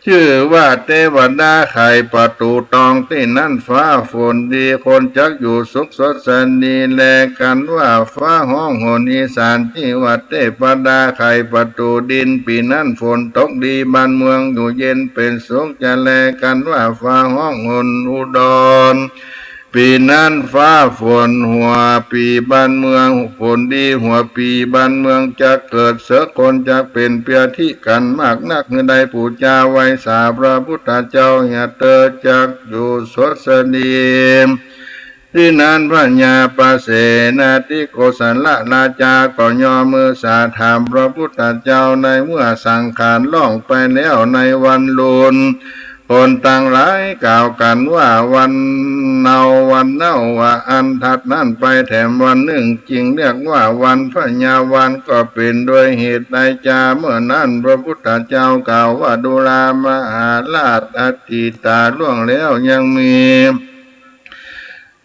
ชื่อว่าเทวดาไขประตูตองที่นั่นฟ้าฝนดีคนจักอยู่สุขสดสันดีแลกันว่าฟ้าห้องโหนอีสานที่ว่าเทวดาไขประตูดินปีนั้นฝนตกดีบ้านเมืองอยู่เย็นเป็นสุขจะแลกันว่าฟ้าห้องโหนอุดรปีนั้นฟ้าฝนหัวปีบ้านเมืองฝนดีหัวปีบ้านเมืองจะเกิดเสกคนจะเป็นเปียที่กันมากนักเงินใดปูจาไว้สาพระพุทธเจ้าอย่าเตอจักอยู่สดสดีที่นั้นพระญาปเสนาธิโกศลราจาก็ย่อมือสาถามพระพุทธเจ้าในเมื่อสังขารล่องไปแล้วในวันลุนคนต่างหลายกล่าวกันว่าวันเนาว่าอันถัดนั้นไปแถมวันหนึ่งจริงเรียกว่าวันพญาวันก็เป็นโดยเหตุใดจาเมื่อนั้นพระพุทธเจ้ากล่าวว่าดุลามหาราชอติตาล่วงแล้วยังมี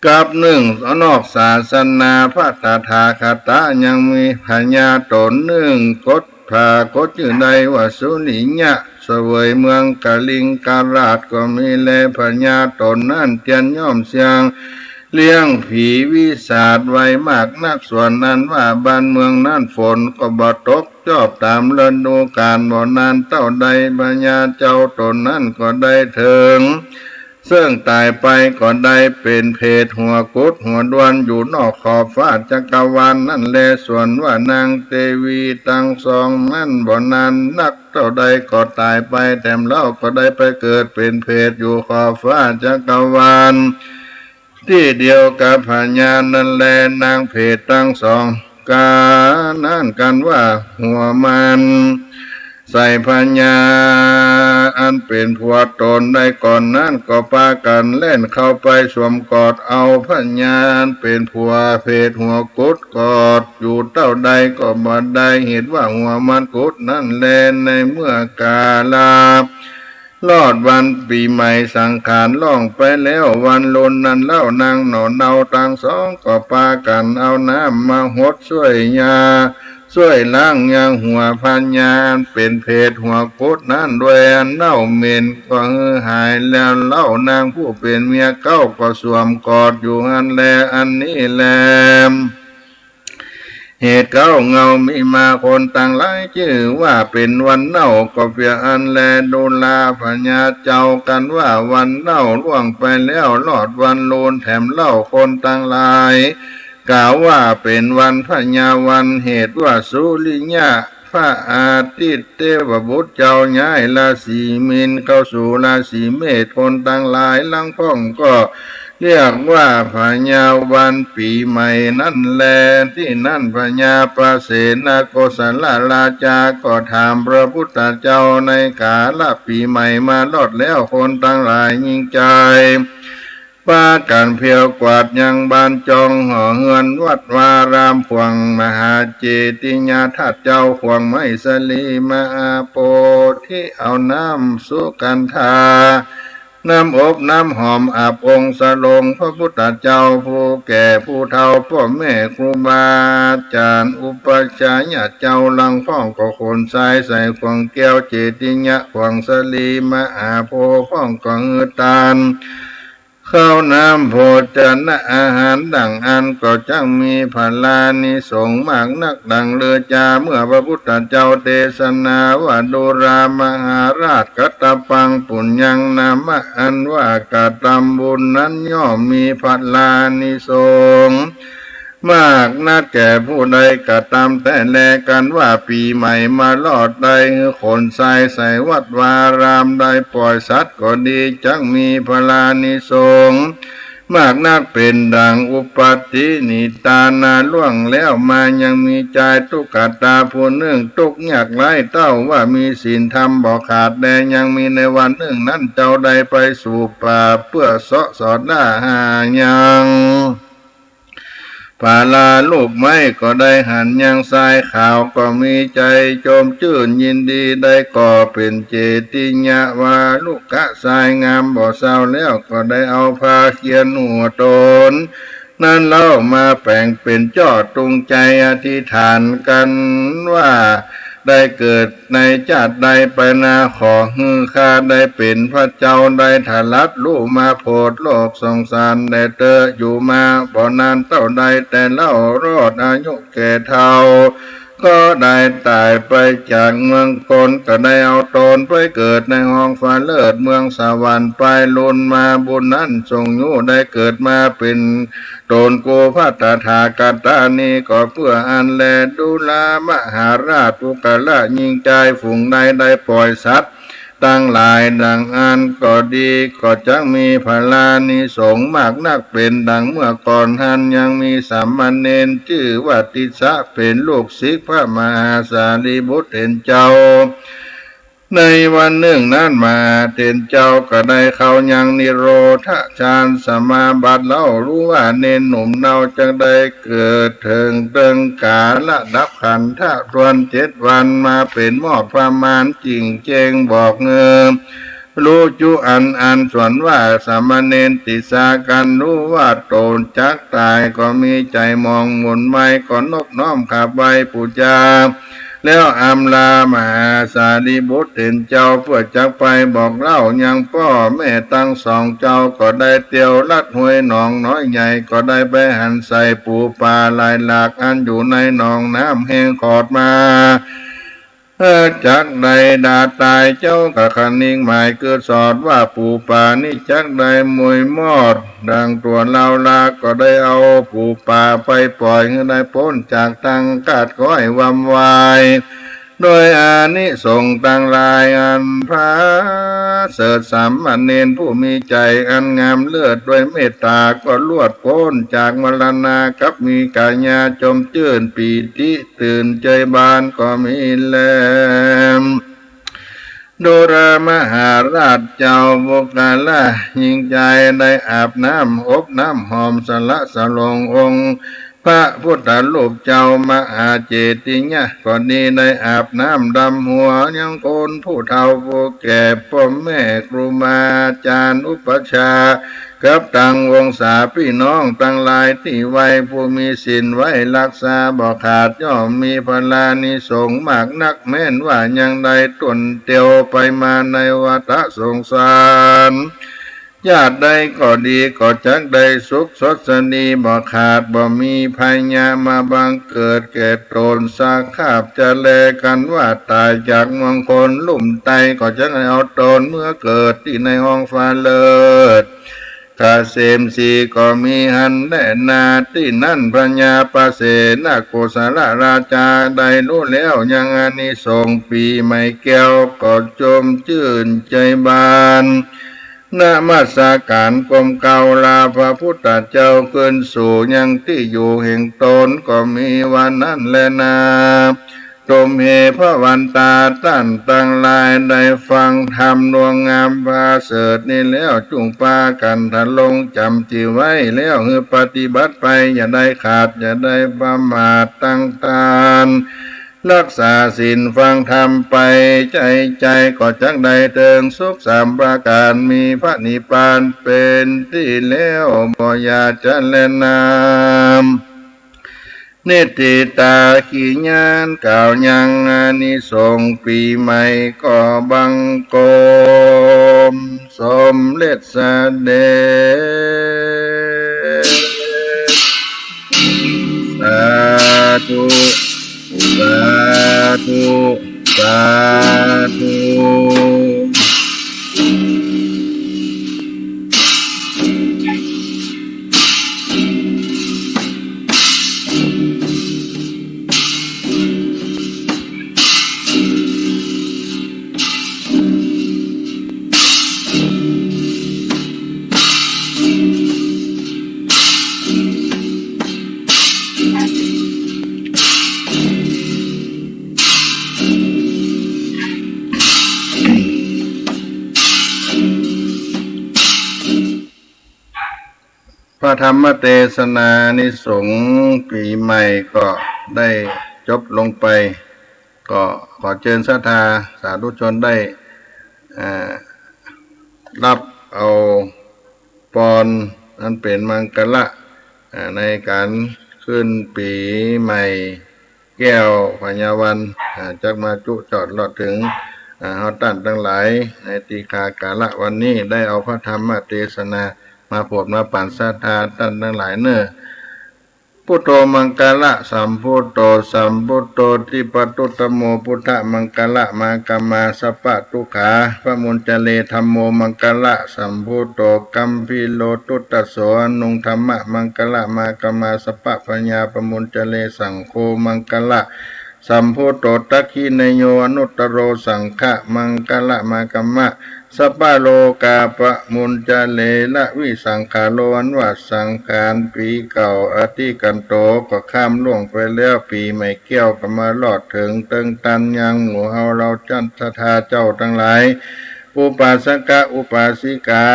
กับหนึ่งนอกศาสนาพระตถาคตยังมีพญาตนหนึ่งกฎพากฎชื่อใดว่าสุนิยะเสวยเมืองกาลิงการาชก็มีแลพญาตนนั่นเตียนย่อมเสียงเลี้ยงผีวิสาดไว้มากนักส่วนนั้นว่าบ้านเมืองนั่นฝนก็บ่ตกจอบตามฤดูกาลบ่นานเท่าใดพญาเจ้าตนนั่นก็ได้ถึงซึ่งตายไปก็ได้เป็นเพศหัวกุดหัวดวนอยู่นอกขอบฟ้าจักรวาลนั่นแลส่วนว่านางเทวีตั้งสองนั่นบ่นานนักเท่าใดก็ตายไปแต่เล่าก็ได้ไปเกิดเป็นเพศอยู่ขอบฟ้าจักรวาล ที่เดียวกับพญานั่นแลนางเพศทั้งสองกานั่นกันว่าหัวมันใส่พญาอันเป็นผัวตนได้ก่อนนั้นก็พากันเล่นเข้าไปสวมกอดเอาพญาอันเป็นผัวเพศหัวกุดกอดอยู่เต้าใดก็บ่ได้เห็นว่าหัวมันกุดนั่นแลในเมื่อกาลาลอดวันปีใหม่สังขารล่องไปแล้ววันลนนั้นเล่านางหนอนเอาต่างสองก็พากันเอาน้ำมาหดช่วยยาช่วยล้างยางหัวพันยาเป็นเพศหัวกุดนั้นด้วยอันเน่าเหม็นก็หายแล้วเล่านางผู้เป็นเมียเก้าก็สวมกอดอยู่อันแลอันนี้แลเหตุเก้าเงามีมาคนต่างหลายชื่อว่าเป็นวันเน่าก็เพียอันแลดูลาพญาเจ้ากันว่าวันเน่าล่วงไปแล้วลอดวันโลนแถมเล่าคนต่างหลายกล่าวว่าเป็นวันพญาวันเหตุว่าสุริยะพระอาทิตย์เทวบุตรเจ้าย้ายราศีมีนเข้าสู่ราศีเมษคนต่างหลายลังพ้องก็เรียกว่าพญาวันปีใหม่นั่นแลที่นั่นพญาประเสนาโกศลราจาก็ถามพระพุทธเจ้าในกาลปีใหม่มาลอดแล้วคนต่างหลายยิ่งใจปากันเพียวกวาดยังบานจองห่อเฮือนวัดวารามขวงมหาเจติญาทัตเจ้าขวงไม้สลีมาโปที่เอาน้ำสุกันทาน้ำอบน้ำหอมอาบองค์สลงพระพุทธเจ้าผู้แก่ผู้เฒ่าพ่อแม่ครูบาอาจารย์อุปชายาเจ้าลังพ้องก็คนทรายใส่ขวงแก้วเจติญะขวงสลีมาโพพ้องก็เงือตาลข้าวน้ำโภชนะอาหารดังอันก็จังมีพลานิสงส์มากนักดังเลือจาเมื่อพระพุทธเจ้าเทศนาว่าดูรามหาราชกัตตปังปุญญังนามะอันว่ากตำบุญนั้นย่อมมีพลานิสงส์มากนักแก่ผู้ใดกระทำแต่แลกันว่าปีใหม่มาลอดใดคนใส่ใส่วัดวารามใดปล่อยสัตว์ก็ดีจักมีพลานิสงส์มากนักเป็นดังอุปตินิตานาล่วงแล้วมายังมีใจทุกขตาผู้หนึ่งทุกยากไร้เต้าว่ามีศีลธรรมบ่ขาดแดยังมีในวันหนึ่งนั้นเจ้าใดไปสู่ป่าเพื่อเสาะสอดหน้าหายังปาลาลูกไม้ก็ได้หันยังทรายขาวก็มีใจโจมชื่นยินดีได้ก่อเป็นเจติญะว่าลูกกะทรายงามบ่เศร้าแล้วก็ได้เอาผ้าเขียนหัวตนนั้นเล่ามาแปลงเป็นจอดตรงใจอธิษฐานกันว่าได้เกิดในชาติใดไปนาขอฮือข้าได้เป็นพระเจ้าได้ถลัดลูกมาโพดโลกสงสารได้เตออยู่มาบ่นานเท่าใดแต่เล่ารอดอายุแก่เท่าก็ได้ตายไปจากเมืองกลก็ได้เอาตนไปเกิดในห้องฟ้าเลิศเมืองสวรรค์ไปลุนมาบุญนั้นทรงอยู่ได้เกิดมาเป็นตนโกภัตถากัตตานีก็เพื่ออันแลดูลามหาราชอุกละยิ่งใจฝูงใดได้ปล่อยสัตว์ตั้งหลายดังอันก็ดีก็จักมีพลานิสงส์มากนักเป็นดังเมื่อก่อนท่านยังมีสามเณรชื่อว่าติสะเป็นลูกศิษย์พระมหาสารีบุตรเห็นเจ้าในวันหนึ่งนั้นมาเต็นเจ้าก็ได้เข้ายังนิโรธฌานสมาบัติเล่ารู้ว่าเนนหนุ่มเนาจะได้เกิดถึงเติงกาละดับขันธะรวน7 วันมาเป็นหม้อประมาณจริงเจงบอกเงิมรู้จุอันส่วนว่าสามเณรติสากันรู้ว่าโตนจักตายก็มีใจมองหมุนไม้ก็นบน้อมขับไว้ปูจาแล้วอำลามหาสารีบุตรเห็นเจ้าเพื่อจักไปบอกเล่ายังพ่อแม่ตั้งสองเจ้าก็ได้เตียวลัดห้วยหนองน้อยใหญ่ก็ได้ไปหันใส่ปูปลาลายหลากอันอยู่ในหนองน้ำแห้งขอดมาจักใดดาตายเจ้ากับคันนิ่งหมายเกิดสอดว่าปูปลานี่จักใดมวยมอดดังตัวเล่าลาก็ได้เอาปูปลาไปปล่อยให้ได้พ้นจากตังกาดก้อยวำวายโดยอานิสงส์ต่างหลายอันพา เสริฐสามเณรผู้มีใจอันงามเลิศด้วยเมตตาก็ลวดพ้นจากมรณะกับมีกายาจมชื่นปีติตื่นใจบานก็มีแลดูรามหาราชเจ้าบุกาละยิ่งใจได้อาบน้ำอบน้ำหอมสละสลงองค์พระพุทธรูปเจ้ามหาเจติญะก็ดีได้อาบน้ำดำหัวยังโคนผู้เฒ่าผู้แก่พ่อแม่ครูบาอาจารย์อุปชากับตังวงศาพี่น้องตั้งหลายที่ไว้ผู้มีศีลไว้รักษาบ่ขาดย่อมมีพลานิสงส์มากนักแม้นว่ายังใดตนเตียวไปมาในวัฏสงสารญาติใดก็ดีก็จักได้สุขสดสนีบ่ขาดบ่มีภัยยามาบังเกิดแก่ตนสาคาบจะแลกันว่าตายจากเมืองคนลุ่มไตก็จะเอาตนเมื่อเกิดที่ในห้องฟ้าเลิศกาเสมสีก็มีหันแน่นาที่นั่นพระญาปเสนาโกศลราชาได้รู้แล้วยังอานิสงส์ปีใหม่แก้วก็จมชื่นใจบานนามัสการกรมเก่าลาพระพุทธเจ้าขึ้นสู่ยังที่อยู่แห่งตนก็มีวันนั้นแลนาตมเหพระวันตาตั้นตั้งลายได้ฟังธรรมดวงงามพาเสดนี่แล้วจุงปากันทะลงจำที่ไว้แล้วคือปฏิบัติไปอย่าได้ขาดอย่าได้ประมาทตั้งตานรักษาศีลฟังธรรมไปใจก็จักได้เติงสุขสามประการมีพระนิพพานเป็นที่แล้วบ่อยากจะแลนามเนติตาขีญานกล่าวยังอานิสงส์ปีใหม่ก็บังกมสมเด็จเสด็จสาธุสาธุสาธุพระธรรมเทศนานิสงส์ปีใหม่ก็ได้จบลงไปก็ขอเชิญศรัทธาสาธุชนได้รับเอาพรอันเป็นมังคละในการขึ้นปีใหม่แก้วพญาวันจักมาจุจอดลอดถึงเฮาตั้นทั้งหลายในตีฆากาละวันนี้ได้เอาพระธรรมเทศนามาโปรดมาปั่นศรัทธาท่านทั้งหลายเน้อพุทโธมังคละสัมพุทโธสัมพุทโธทิปตุตโมพุทธมังคละมากัมมาสัพพะทุกขาพระมุญจเลธัมโมมังคละสัมพุทโธกัมพิโลตุตโสอนุงธรรมะมังคละมากัมมาสัพพะปัญญาปมุญจเลสังโฆมังคละสัมพุทโธตัคขิเนโยอนุตตโรสังฆะมังคละมากัมมะสัพพะโลกาปะมุญจเลละวิสังขาโลอันว่าสังขารปีเก่าอธิกันโตก็ข้ามล่วงไปแล้วปีใหม่แก้วก็มาลอดถึงเติงตันยังหมู่เฮาเราจันทธาเจ้าทั้งหลายอุปาสกะอุปาสิกา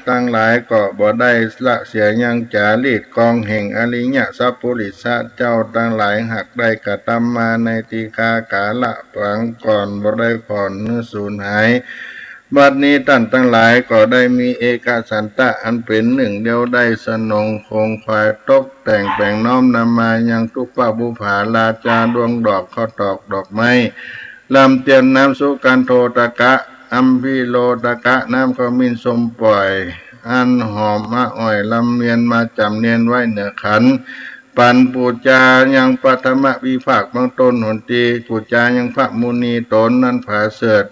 ทั้งหลายก็บ่ได้ละเสียยังจารีตกองแห่งอริยสัพพุริสะเจ้าทั้งหลายหักได้กระทำมาในตีฆากาละฝังก่อนบ่ได้ผ่อนเนื้อสูญหายบัดนี้ท่านทั้งหลายก็ได้มีเอกสันตะอันเป็นหนึ่งเดียวได้สนองคงควายตกแต่งแปลงน้อมนำมายังทุกป้าบุภาลาจาดวงดอกข้อตอกดอกไม้ลำเตียนน้ำสุกันโทตกะอัมพิโลตกะน้ำขมิ้นสมปล่อยอันหอมมะอ่อยลำเมียนมาจำเนียนไว้เหนือขันปันปูจายังปัทมวิภาคบางต้นหนตีปูจายังพระมุนีตนนั้นผาเสด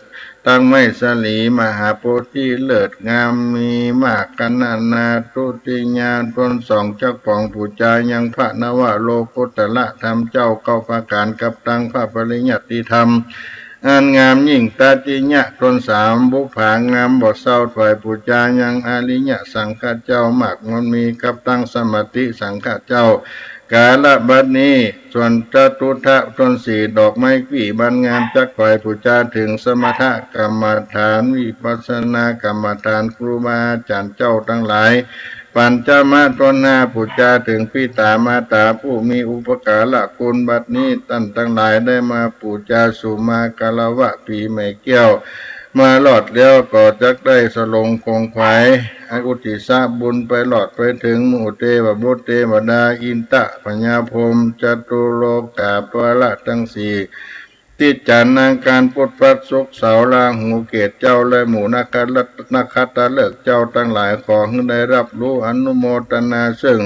ตั้งไม่สลีมหาโพธิเลิศงามมีมากกันนาตุติญาณตนสองเจ้าของปูจายังพระนวโลกุตละธรรมเจ้าเก้าประการกับตังพระปริยัติธรรม อันงามยิ่งตาติญะตนสามบุผางามบ่เศร้าถวายปูจายังอาริยะสังฆเจ้ามากมันมีกับตั้งสมาธิสังฆเจ้ากาลบัดนี้ส่วนจตุทะต้นสี่ดอกไม้กี่บานงามจักถวายปูจาถึงสมถกรรมฐานวิปัสสนากรรมฐานครูบาอาจารย์เจ้าทั้งหลายปัญจมาตรนาปูจาถึงพิตามาตาผู้มีอุปการะคุณบัดนี้ตั้นทั้งหลายได้มาปูจาสุมากาลวะปีใหม่แก้วมาหลอดแล้วก็จักได้สลงคงไขอุติสาบุญไปหลอดไปถึงมุเตวบุตเตวดาอินตะปัญญาพรมจตุโลกาปวละทั้งสี่ที่จันนางการพุทธพัดสุขเสาลาหูเกตเจ้าและหมู่นักขัตเลิกเจ้าทั้งหลายขอให้ได้รับรู้อนุโมทนาซึ่ง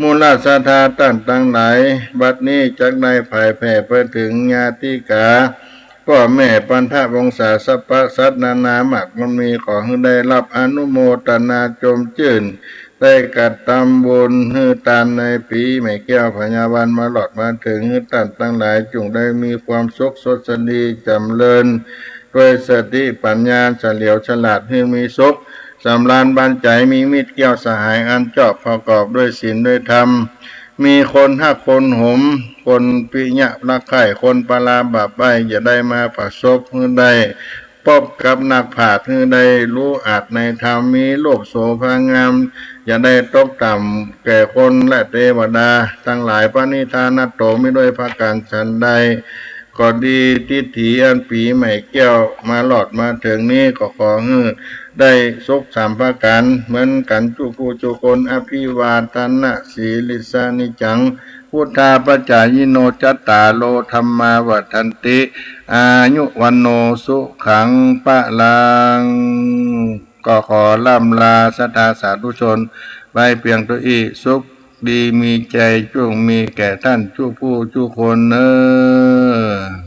มูลศรัทธาตั้นทั้งหลายบัดนี้จักได้ผ่ายแผ่ไปถึงญาติกาพ่อแม่ปันธวงศาสัพพสัตนานามักมันมีขอให้ได้รับอนุโมทนาจมชื่นได้กัดตำบุญฮือตานในปีใหม่แก้วพญาวันมาหลอดมาถึงฮือตันทั้งหลายจงได้มีความสุขสดสดีจำเริญด้วยสติปัญญาเฉลียวฉลาดให้มีสุขสำราญบันใจมีมิตรแก้วสหายอันชอบประกอบด้วยศีลด้วยธรรมมีคนหักคนหมคนปิญะรักไข่คนปลาบาปไปอย่าได้มาประสบฮือได้พบกับนักผาดฮือได้รู้อาจในธรรมมีโลกโสภางามอย่าได้ตกต่ำแก่คนและเทวดาทั้งหลายปณิธานัตโตไม่ด้วยพระการฉันใดก็ดีทิฏฐิอันปีใหม่แก้วมาหลอดมาถึงนี้ก็ขอให้ได้สุขสามประการเหมือนกันจุผู้จุคนอภิวาทนาสีลิสานิจังพุทธาปัจจายโนจัตตาโลธรรมาวัฏันติอายุวันโนสุขังปะลังก็ขอล่ำลาสัทธาสาธุชนไว้เพียงตัวอีสุขดีมีใจจงมีแก่ท่านทุกผู้ทุกคนเนอ